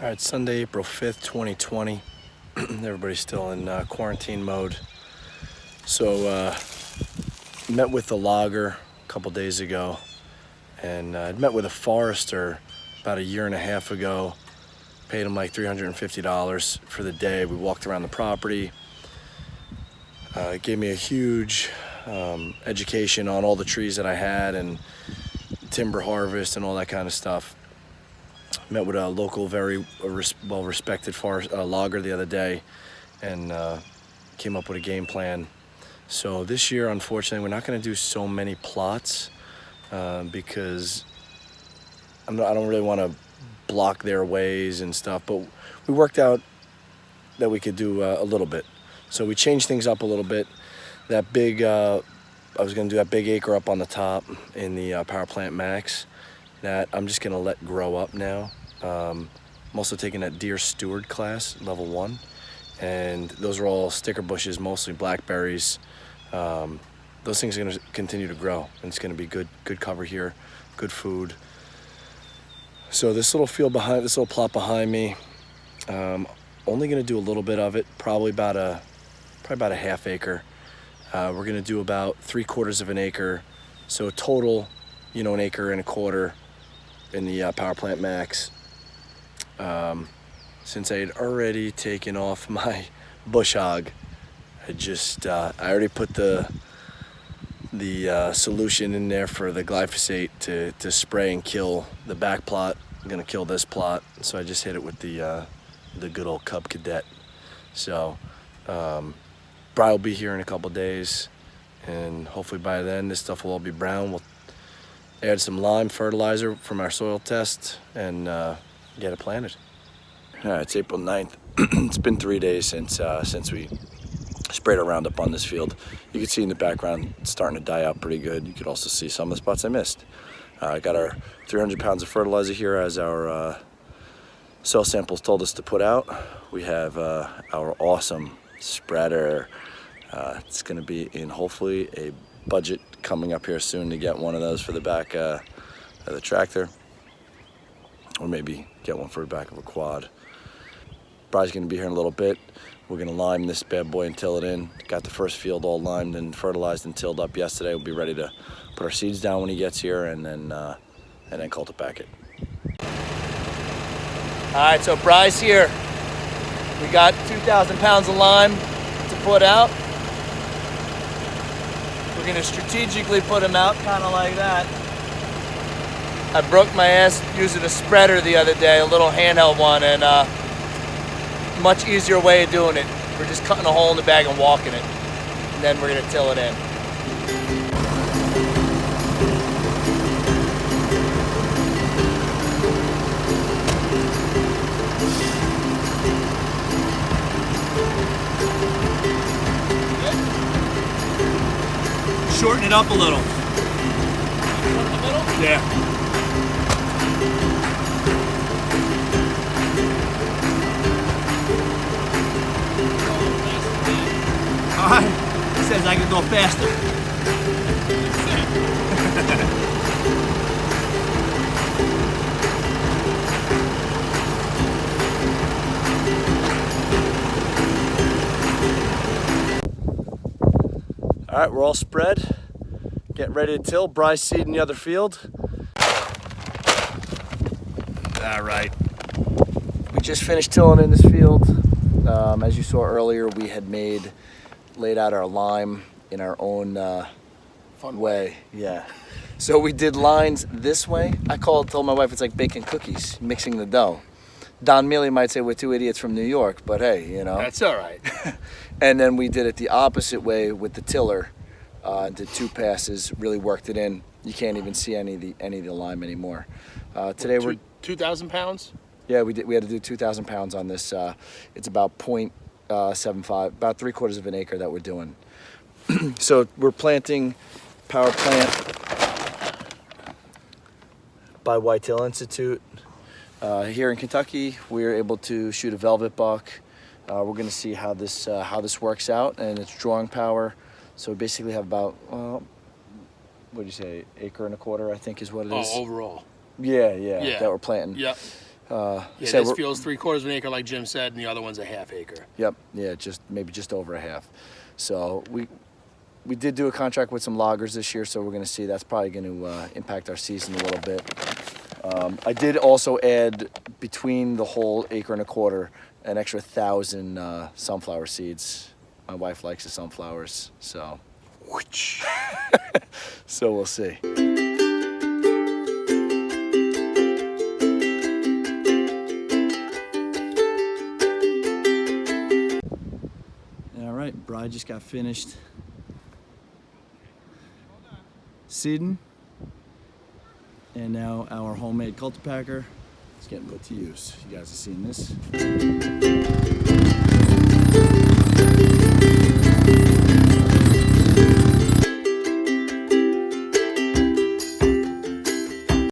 All right, Sunday, April 5th, 2020. Everybody's still in quarantine mode. So, met with the logger a couple days ago, and I'd met with a forester about a year and a half ago. Paid him like $350 for the day. We walked around the property. Gave me a huge education on all the trees that I had and timber harvest and all that kind of stuff. Met with a local, very well-respected logger the other day, and came up with a game plan. So this year, unfortunately, we're not going to do so many plots because I don't really want to block their ways and stuff. But we worked out that we could do a little bit. So we changed things up a little bit. That big, I was going to do that big acre up on the top in the Power Plant Max. That I'm just going to let grow up now. I'm also taking that Deer Steward class, level 1. And those are all sticker bushes, mostly blackberries. Those things are going to continue to grow, and it's going to be good cover here, good food. So this little field behind, this little plot behind me, only going to do a little bit of it, probably about a half acre. We're going to do about 3/4 of an acre, so total, an acre and a quarter in the Power Plant Max. Since I had already taken off my bush hog, I already put the solution in there for the glyphosate to spray and kill the back plot. I'm gonna kill this plot, so I just hit it with the good old Cub Cadet. So Bri will be here in a couple days, and hopefully by then this stuff will all be brown. We'll add some lime fertilizer from our soil test and get it planted. All right, it's April 9th. It's been 3 days since we sprayed a Roundup on this field. You can see in the background it's starting to die out pretty good. You could also see some of the spots I missed. I got our 300 pounds of fertilizer here as our soil samples told us to put out. We have our awesome spreader. It's going to be in hopefully a budget coming up here soon to get one of those for the back of the tractor, or maybe get one for the back of a quad. Bri's going to be here in a little bit. We're going to lime this bad boy and till it in. Got the first field all limed and fertilized and tilled up yesterday. We'll be ready to put our seeds down when he gets here, and then cultipack it. All right, so Bri's here. We got 2,000 pounds of lime to put out. We're going to strategically put them out kind of like that. I broke my ass using a spreader the other day, a little handheld one, and much easier way of doing it. We're just cutting a hole in the bag and walking it, and then we're going to till it in. Shorten it up a little. Yeah. He says I can go faster. All right, we're all spread. Getting ready to till. Bri's seed in the other field. All right. We just finished tilling in this field. As you saw earlier, we had laid out our lime in our own fun way. Yeah. So we did lines this way. Told my wife it's like baking cookies, mixing the dough. Don Mealy might say we're two idiots from New York, but hey, That's all right. And then we did it the opposite way with the tiller. Did 2 passes, really worked it in. You can't even see any of the lime anymore. Today we're 2,000 pounds. Yeah, we had to do 2,000 pounds on this. It's about 0.75, about 3/4 of an acre that we're doing. So we're planting Power Plant by Whitetail Institute. Here in Kentucky, we were able to shoot a velvet buck. We're going to see how this works out, and it's drawing power. So we basically have about, what do you say, acre and a quarter, I think is what it is. Oh, overall. Yeah, that we're planting. Yeah. Yeah, said this we're- field's 3/4 of an acre, like Jim said, and the other one's a half acre. Yep. Yeah, maybe just over a half. So we did do a contract with some loggers this year, so we're going to see. That's probably going to impact our season a little bit. I did also add between the whole acre and a quarter an extra 1,000 sunflower seeds. My wife likes the sunflowers, so so we'll see. All right, Bride just got finished seeding, and now our homemade cultipacker is getting put to use. You guys have seen this.